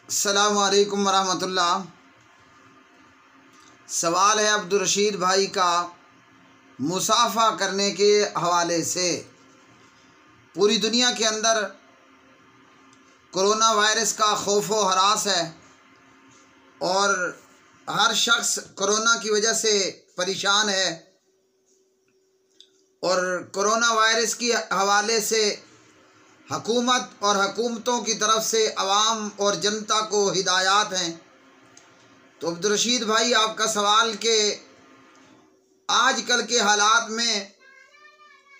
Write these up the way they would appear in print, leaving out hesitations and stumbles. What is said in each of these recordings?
अस्सलाम वालेकुम वरहमतुल्लाह। सवाल है अब्दुल रशीद भाई का, मुसाफ़ा करने के हवाले से। पूरी दुनिया के अंदर कोरोना वायरस का खौफ व हरास है और हर शख्स कोरोना की वजह से परेशान है और कोरोना वायरस के हवाले से हकूमत और हकूमतों की तरफ से अवाम और जनता को हिदायत हैं। तो अब्दुल रशीद भाई, आपका सवाल कि आजकल के हालात में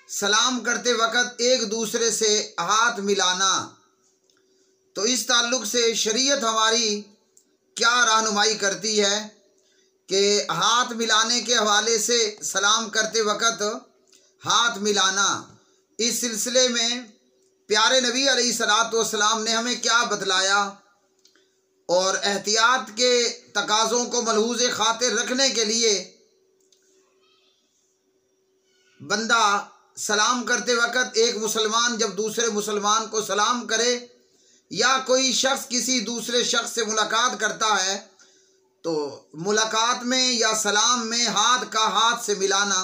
सलाम करते वक़्त एक दूसरे से हाथ मिलाना, तो इस ताल्लुक़ से शरीयत हमारी क्या रहनुमाई करती है कि हाथ मिलाने के हवाले से सलाम करते वक़्त हाथ मिलाना, इस सिलसिले में प्यारे नबी अलैहिस्सलाम ने हमें क्या बतलाया और एहतियात के तकाज़ों को मलहूज़ खातिर रखने के लिए बंदा सलाम करते वक़्त एक मुसलमान जब दूसरे मुसलमान को सलाम करे या कोई शख्स किसी दूसरे शख्स से मुलाकात करता है तो मुलाकात में या सलाम में हाथ का हाथ से मिलाना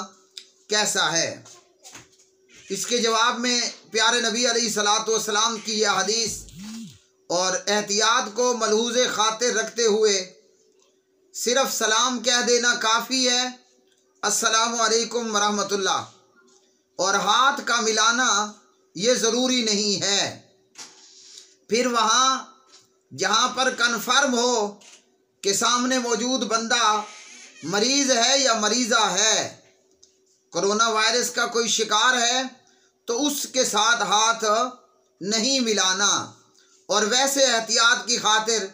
कैसा है। इसके जवाब में प्यारे नबी अलैहिस्सलाम की यह हदीस और एहतियात को मलहूज़ खातिर रखते हुए सिर्फ़ सलाम कह देना काफ़ी है, अस्सलामु अलैकुम वरहमतुल्लाह, और हाथ का मिलाना ये ज़रूरी नहीं है। फिर वहाँ जहाँ पर कन्फर्म हो कि सामने मौजूद बंदा मरीज़ है या मरीज़ा है, कोरोना वायरस का कोई शिकार है, तो उसके साथ हाथ नहीं मिलाना। और वैसे एहतियात की खातिर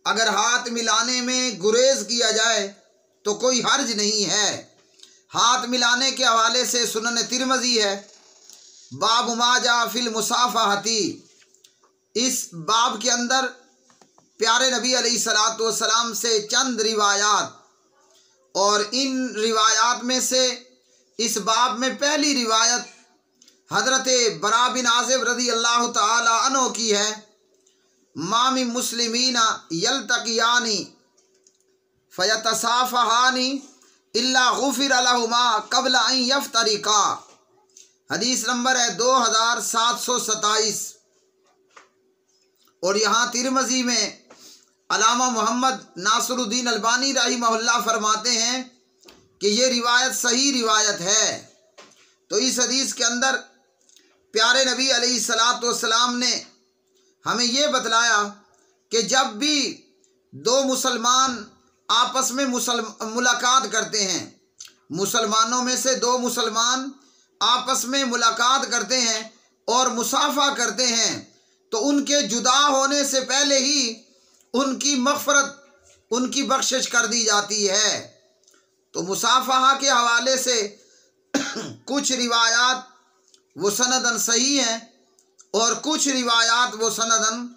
अगर हाथ मिलाने में गुरेज किया जाए तो कोई हर्ज नहीं है। हाथ मिलाने के हवाले से सुनन तिरमज़ी है, बाब मा जा फिल मुसाफ़हती, इस बाब के अंदर प्यारे नबी अलैहिस्सलाम से चंद रिवायात, और इन रिवायात में से इस बाब में पहली रिवायत हज़रत बरा बिन आज़िब रज़ी अल्लाह ताला अन्हु की है, मामी मुस्लिमीना यल्तक़ियानी फ़यतसाफ़हानी इल्ला गुफ़िर लहुमा क़ब्ल अन यफ़्तरिक़ा। हदीस नंबर है 2727। और यहाँ तिरमज़ी में अल्लामा मोहम्मद नासिरुद्दीन अलबानी रहिमहुल्लाह फरमाते हैं कि ये रिवायत सही रिवायत है। तो इस हदीस के अंदर प्यारे नबी अलैहिस्सलाम ने हमें ये बतलाया कि जब भी दो मुसलमान आपस में मुलाकात करते हैं, मुसलमानों में से दो मुसलमान आपस में मुलाकात करते हैं और मुसाफ़ा करते हैं, तो उनके जुदा होने से पहले ही उनकी मग़फ़रत, उनकी बख्शिश कर दी जाती है। तो मुसाफ़हा के हवाले से कुछ रिवायात वो सनदन सही हैं और कुछ रिवायात वो सनदन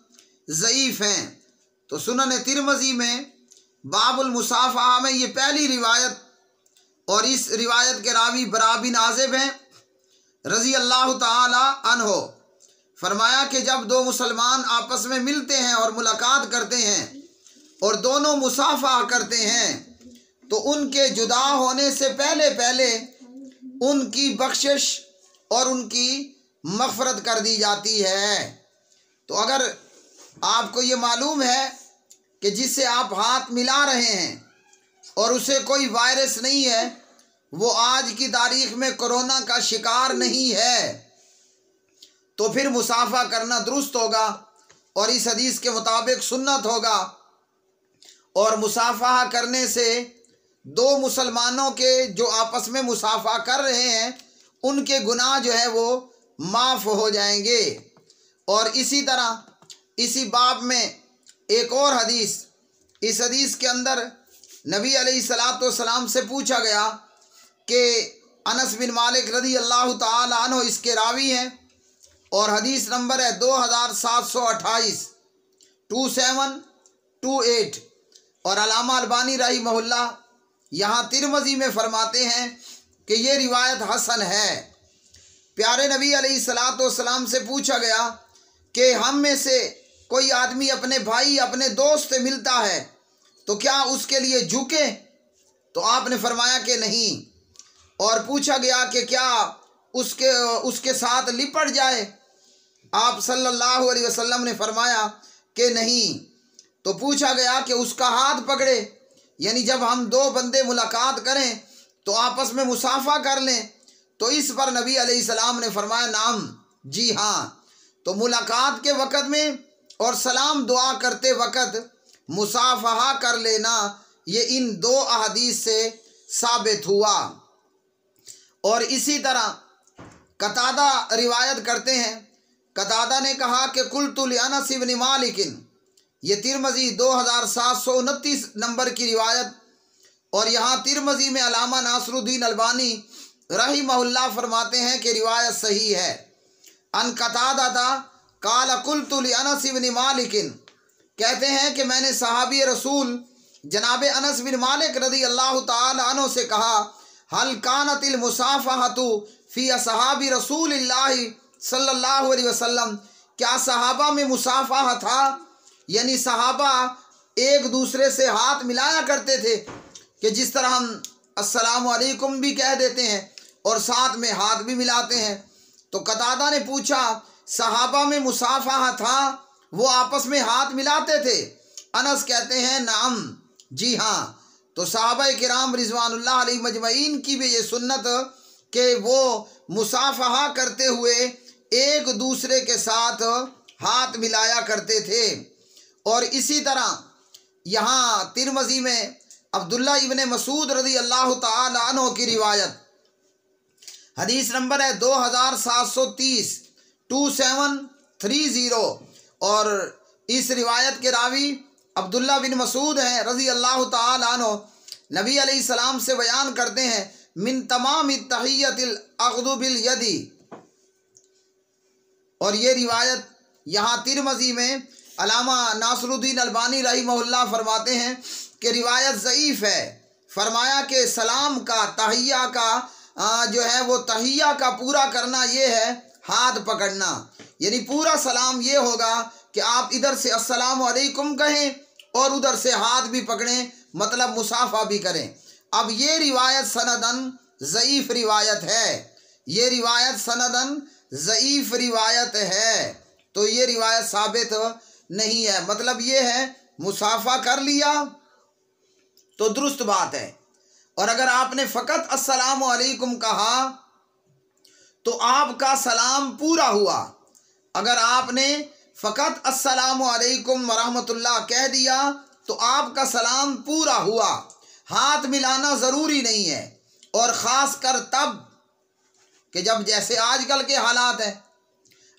ज़ईफ़ हैं। तो सुनन तिरमज़ी में बाबुल मुसाफ़हा में ये पहली रिवायत, और इस रिवायत के रावी बरा बिन आज़िब हैं रज़ी अल्लाह ताला अन्हो। फरमाया कि जब दो मुसलमान आपस में मिलते हैं और मुलाकात करते हैं और दोनों मुसाफ़ा करते हैं तो उनके जुदा होने से पहले पहले उनकी बख्शिश और उनकी मग़फ़रत कर दी जाती है। तो अगर आपको ये मालूम है कि जिससे आप हाथ मिला रहे हैं और उसे कोई वायरस नहीं है, वो आज की तारीख़ में कोरोना का शिकार नहीं है, तो फिर मुसाफ़ा करना दुरुस्त होगा और इस हदीस के मुताबिक सुन्नत होगा। और मुसाफ़ा करने से दो मुसलमानों के जो आपस में मुसाफ़ा कर रहे हैं उनके गुनाह जो है वो माफ़ हो जाएंगे। और इसी तरह इसी बाब में एक और हदीस, इस हदीस के अंदर नबी अलैहिस्सलाम से पूछा गया कि अनस बिन मालिक रज़ी अल्लाह ताला अन्हु इसके रावी हैं और हदीस नंबर है 2728 2728। और अल्लामा अलबानी रहिमहुल्लाह यहाँ तिरमज़ी में फरमाते हैं कि ये रिवायत हसन है। प्यारे नबी अलैहिस्सलाम से पूछा गया कि हम में से कोई आदमी अपने भाई अपने दोस्त से मिलता है तो क्या उसके लिए झुके? तो आपने फरमाया कि नहीं। और पूछा गया कि क्या उसके साथ लिपट जाए? आप सल्लल्लाहु अलैहि वसल्लम ने फरमाया कि नहीं। तो पूछा गया कि उसका हाथ पकड़े, यानी जब हम दो बंदे मुलाकात करें तो आपस में मुसाफा कर लें। तो इस पर नबी अलैहिस्सलाम ने फरमाया नाम, जी हाँ। तो मुलाकात के वक़्त में और सलाम दुआ करते वक़्त मुसाफहा कर लेना, ये इन दो अहदीस से साबित हुआ। और इसी तरह कतादा रिवायत करते हैं, कतादा ने कहा कि कुल्तु लिअनस इब्न मालिक, ये तिरमज़ी 2729 नंबर की रिवायत। और यहाँ तिरमज़ी में अल्लामा नासरुद्दीन अलबानी रहिमहुल्लाह फरमाते हैं कि रिवायत सही है। अन कतादा काल कुल्तु लिअनस इब्न मालिक, कहते हैं कि मैंने सहाबी रसूल जनाब अनस बिन मालिक रज़ी अल्लाह ताला अन्हु से कहा, हल कानतिल मुसाफहतु फी असहाबी रसूलिल्लाहि सल्लल्लाहु अलैहि वसल्लम, क्या सहाबा में मुसाफहा था? यानी सहाबा एक दूसरे से हाथ मिलाया करते थे कि जिस तरह हम अस्सलामु अलैकुम भी कह देते हैं और साथ में हाथ भी मिलाते हैं। तो कतादा ने पूछा सहाबा में मुसाफहा था, वो आपस में हाथ मिलाते थे? अनस कहते हैं नाम, जी हाँ। तो सहाबा किराम रिज़वानुल्लाह अलैहि मजमईन की भी ये सुन्नत कि वो मुसाफहा करते हुए एक दूसरे के साथ हाथ मिलाया करते थे। और इसी तरह यहाँ तिरमज़ी में अब्दुल्ला इब्ने मसूद रज़ी अल्लाह ताला अन्हु की रिवायत, हदीस नंबर है 2730 2730। और इस रिवायत के रावी अब्दुल्ला बिन मसूद हैं रज़ी अल्लाह ताला अन्हु, नबी अलैहिस्सलाम से बयान करते हैं मिन तमाम तहियतिल अख़्ज़ु बिल यदी। और ये रिवायत यहाँ तिरमज़ी में अल्लामा नासरुद्दीन अलबानी रहिमहुल्लाह फरमाते हैं कि रिवायत ज़ईफ़ है। फरमाया कि सलाम का तहिया का जो है वो तहिया का पूरा करना ये है हाथ पकड़ना, यानी पूरा सलाम ये होगा कि आप इधर से अस्सलामु अलैकुम कहें और उधर से हाथ भी पकड़ें, मतलब मुसाफा भी करें। अब ये रिवायत सनदन ज़ईफ़ रिवायत है, ये रिवायत सनदन ज़ईफ़ रिवायत है। तो ये रिवायत साबित नहीं है। मतलब ये है मुसाफा कर लिया तो दुरुस्त बात है, और अगर आपने फ़कत अस्सलामु अलैकुम कहा तो आपका सलाम पूरा हुआ। अगर आपने फ़कत अस्सलामु अलैकुम वरहमतुल्लाह कह दिया तो आपका सलाम पूरा हुआ। हाथ मिलाना ज़रूरी नहीं है, और ख़ास कर तब कि जब जैसे आजकल के हालात हैं,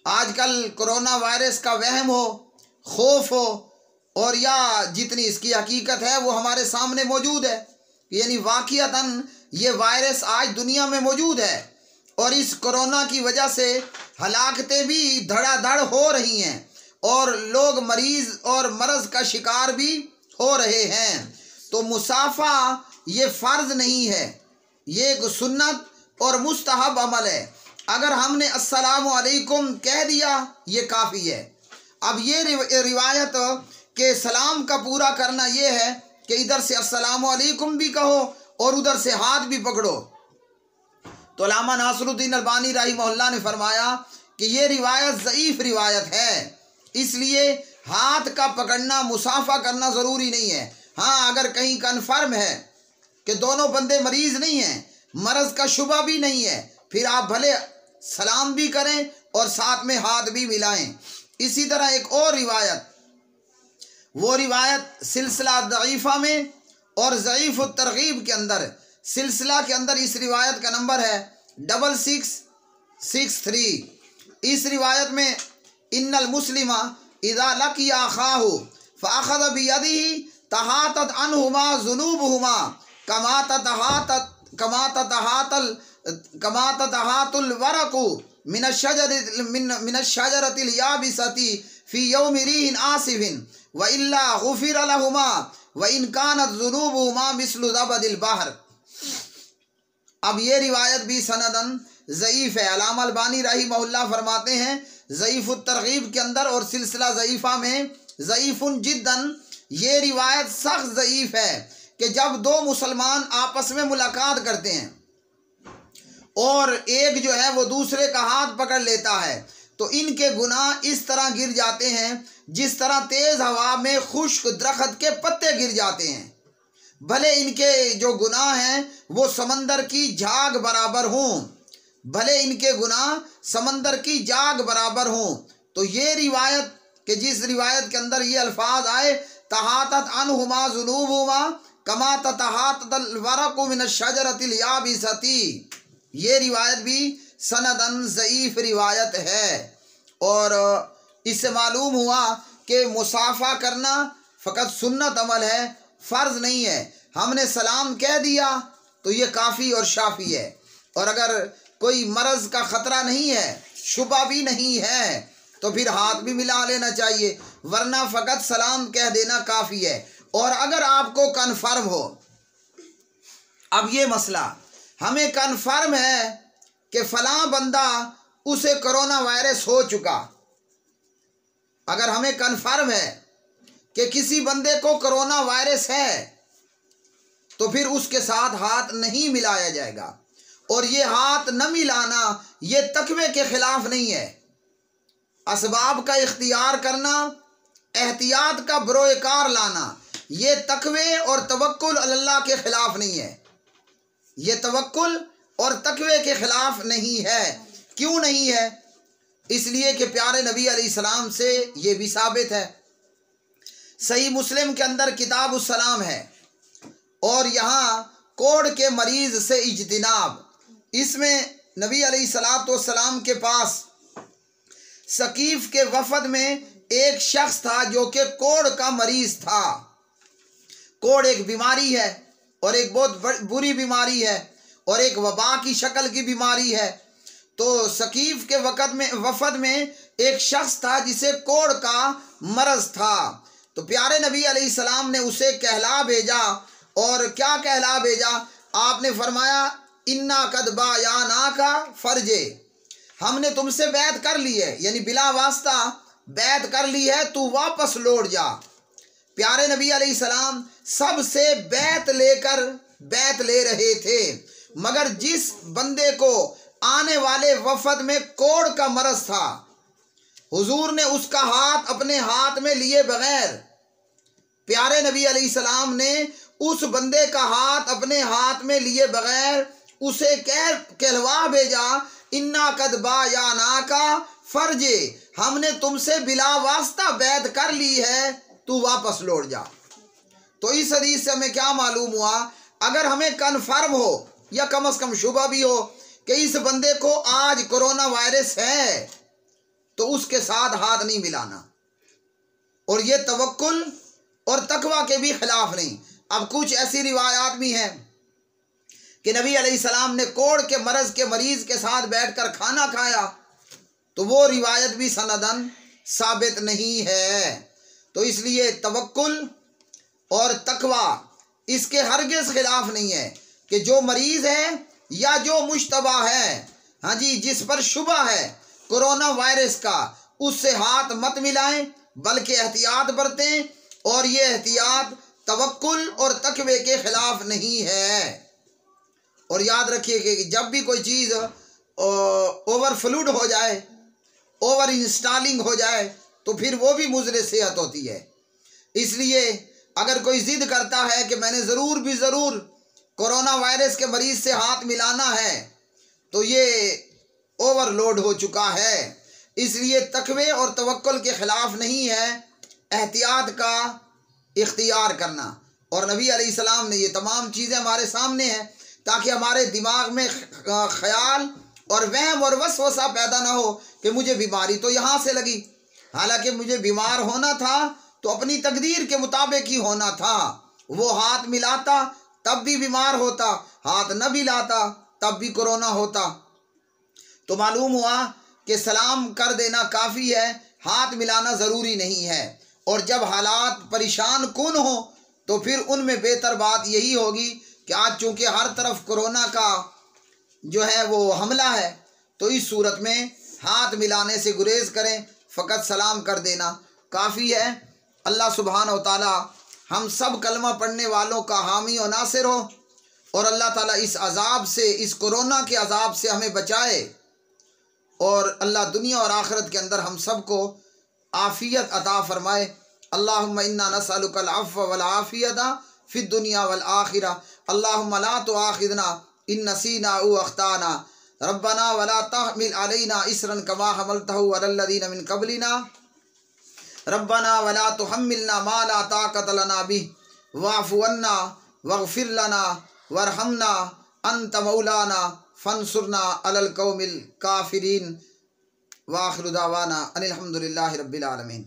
आजकल कोरोना वायरस का वहम हो, खौफ हो, और या जितनी इसकी हकीकत है वो हमारे सामने मौजूद है, यानी वाक़ियतन ये वायरस आज दुनिया में मौजूद है और इस कोरोना की वजह से हलाकतें भी धड़ाधड़ हो रही हैं और लोग मरीज़ और मर्ज़ का शिकार भी हो रहे हैं। तो मुसाफा ये फ़र्ज़ नहीं है, ये एक सुन्नत और मुस्तहब अमल है। अगर हमने अस्सलामु अलैकुम कह दिया ये काफ़ी है। अब ये रिवायत के सलाम का पूरा करना ये है कि इधर से अस्सलामु अलैकुम भी कहो और उधर से हाथ भी पकड़ो। तो अल्लामा नासरुद्दीन अलबानी रहिमहुल्लाह ने फरमाया कि ये रिवायत ज़ईफ़ रिवायत है, इसलिए हाथ का पकड़ना मुसाफा करना ज़रूरी नहीं है। हाँ, अगर कहीं कन्फर्म है कि दोनों बंदे मरीज़ नहीं हैं, मर्ज़ का शुबा भी नहीं है, फिर आप भले सलाम भी करें और साथ में हाथ भी मिलाएं। इसी तरह एक और रिवायत, वो रिवायत सिलसिला दईफ़ा में और ज़ईफ़ तरग़ीब के अंदर, सिलसिला के अंदर इस रिवायत का नंबर है 6663। इस रिवायत में इन्नल मुस्लिमा इज़ा लक़िया अख़ाहु फ़अख़ज़ बियदिही तहातत अन्हुमा ज़ुनूबुहुमा कमा ततहातुल वरक़ु मिनश्शजरतिल याबिसति फ़ी यौमि रीहिन आसिफ़िन व इल्ला गुफ़िर लहुमा व इन कानत ज़ुनूबुहुमा मिस्लु ज़बदिल बहर। अब ये रिवायत भी सनदन ज़ईफ़ है। अल्लामा अलबानी रहिमहुल्लाह फरमाते हैं ज़ईफ़ुत तरग़ीब के अंदर और सिलसिला ज़ईफ़ा में ज़ईफ़ुन जिद्दन, ये रिवायत सख्त ज़ईफ़ है कि जब दो मुसलमान आपस में मुलाकात करते हैं और एक जो है वो दूसरे का हाथ पकड़ लेता है तो इनके गुनाह इस तरह गिर जाते हैं जिस तरह तेज़ हवा में खुश्क दरख्त के पत्ते गिर जाते हैं। भले इनके जो गुनाह हैं वो समंदर की झाग बराबर हों, भले इनके गुनाह समंदर की झाग बराबर हों। तो ये रिवायत कि जिस रिवायत के अंदर ये अल्फाज आए तहातत अनहुमा जुनूबहुमा कमा ततहातल वरक़ु मिनश शजरतिल याबिसती, ये रिवायत भी सनदन ज़ईफ़ रिवायत है। और इससे मालूम हुआ कि मुसाफ़ा करना फ़कत सुन्नत अमल है, फ़र्ज़ नहीं है। हमने सलाम कह दिया तो ये काफ़ी और शाफ़ी है। और अगर कोई मरज़ का ख़तरा नहीं है, शुबा भी नहीं है, तो फिर हाथ भी मिला लेना चाहिए, वरना फ़कत सलाम कह देना काफ़ी है। और अगर आपको कन्फर्म हो, अब ये मसला हमें कन्फर्म है कि फ़लाँ बंदा उसे कोरोना वायरस हो चुका, अगर हमें कन्फर्म है कि किसी बंदे को कोरोना वायरस है तो फिर उसके साथ हाथ नहीं मिलाया जाएगा। और ये हाथ न मिलाना ये तकवे के ख़िलाफ़ नहीं है। असबाब का इख्तियार करना, एहतियात का बरोएकार लाना, ये तकवे और तवक्कुल अल्लाह के ख़िलाफ़ नहीं है। ये तवक्कुल और तकवे के ख़िलाफ़ नहीं है। क्यों नहीं है? इसलिए कि प्यारे नबी अलैहिस्सलाम से ये भी साबित है। सही मुस्लिम के अंदर किताबुस्सलाम है और यहाँ कोढ़ के मरीज़ से इज्तिनाब, इसमें नबी अलैहिस्सलाम के पास सकीफ़ के वफ़द में एक शख्स था जो कि कोढ़ का मरीज़ था। कोढ़ एक बीमारी है और एक बहुत बुरी बीमारी है और एक वबा की शक्ल की बीमारी है। तो सकीफ़ के वफ़द में एक शख्स था जिसे कोढ़ का मरज़ था। तो प्यारे नबी अलैहिस्सलाम ने उसे कहला भेजा। और क्या कहला भेजा? आपने फरमाया इन्ना कद बायाना का फ़र्जे, हमने तुमसे बैत कर ली है, यानी बिला वास्ता बैत कर ली है, तू वापस लौट जा। प्यारे नबी अलैहिस्सलाम सबसे बैत ले रहे थे, मगर जिस बंदे को आने वाले वफद में कोढ़ का मरज़ था, हुजूर ने उसका हाथ अपने हाथ में लिए बगैर, प्यारे नबी अलैहिस्सलाम ने उस बंदे का हाथ अपने हाथ में लिए बगैर उसे कहलवा भेजा इन्ना कद बायाना का फ़र्जे, हमने तुमसे बिला वास्ता बैत कर ली है, तू वापस लौट जा। तो इस हदीस से हमें क्या मालूम हुआ? अगर हमें कन्फर्म हो या कम से कम शुबा भी हो कि इस बंदे को आज कोरोना वायरस है, तो उसके साथ हाथ नहीं मिलाना। और ये तवक्कुल और तकवा के भी खिलाफ नहीं। अब कुछ ऐसी रिवायात भी हैं कि नबी अलैहिस्सलाम ने कोढ़ के मरज़ के मरीज़ के साथ बैठकर खाना खाया, तो वो रिवायत भी सनदन साबित नहीं है। तो इसलिए तवक्कुल और तकवा इसके हरगिज़ खिलाफ नहीं है कि जो मरीज़ है या जो मुश्तबा है, हाँ जी, जिस पर शुबा है कोरोना वायरस का, उससे हाथ मत मिलाएं, बल्कि एहतियात बरतें। और ये एहतियात तवक्कुल और तकवे के खिलाफ नहीं है। और याद रखिए कि जब भी कोई चीज़ ओवरफ्लूड हो जाए, ओवर इंस्टॉलिंग हो जाए, तो फिर वो भी मुज़र सेहत होती है। इसलिए अगर कोई ज़िद करता है कि मैंने ज़रूर कोरोना वायरस के मरीज़ से हाथ मिलाना है, तो ये ओवरलोड हो चुका है। इसलिए तकवे और तवक्कुल के ख़िलाफ़ नहीं है एहतियात का इख्तियार करना। और नबी अलैहिस्सलाम ने ये तमाम चीज़ें हमारे सामने हैं ताकि हमारे दिमाग में ख्याल और वहम और वसवसा पैदा ना हो कि मुझे बीमारी तो यहाँ से लगी, हालांकि मुझे बीमार होना था तो अपनी तकदीर के मुताबिक ही होना था। वो हाथ मिलाता तब भी बीमार होता, हाथ न मिलाता तब भी कोरोना होता। तो मालूम हुआ कि सलाम कर देना काफ़ी है, हाथ मिलाना ज़रूरी नहीं है। और जब हालात परेशान कुन हो तो फिर उनमें बेहतर बात यही होगी कि आज चूँकि हर तरफ कोरोना का जो है वो हमला है, तो इस सूरत में हाथ मिलाने से गुरेज करें, फ़कत सलाम कर देना काफ़ी है। अल्लाह सुब्हानहू व तआला हम सब कलमा पढ़ने वालों का हामी और नासिर हो, और अल्लाह ताला इस अज़ाब से, इस कोरोना के अज़ाब से हमें बचाए, और अल्लाह दुनिया और आखिरत के अंदर हम सब को आफ़ियत अता फ़रमाए। अल्लाहुम्मा इन्ना नसअलुकल अफ़्व वल आफ़ियता फ़िद दुनिया वल आखिरा। अल्लाहुम्मा ला तुआखिज़ना इन नसीना औ अख़्ताना। रब्बना वला तहमिल अलैना इसरन कमा हमलतहु अलल लज़ीना मिन क़ब्लिना। रब्बना वला तुहम्मिलना मा ला ताक़त लना बिहि वाफ़ु अन्ना वग़फ़िर लना वरहमना अंत मौलाना फंसुरना अलल क़ौमिल काफ़िरीन। व आखिरु दावाना अनिल हम्दुलिल्लाहि रब्बिल आलमीन।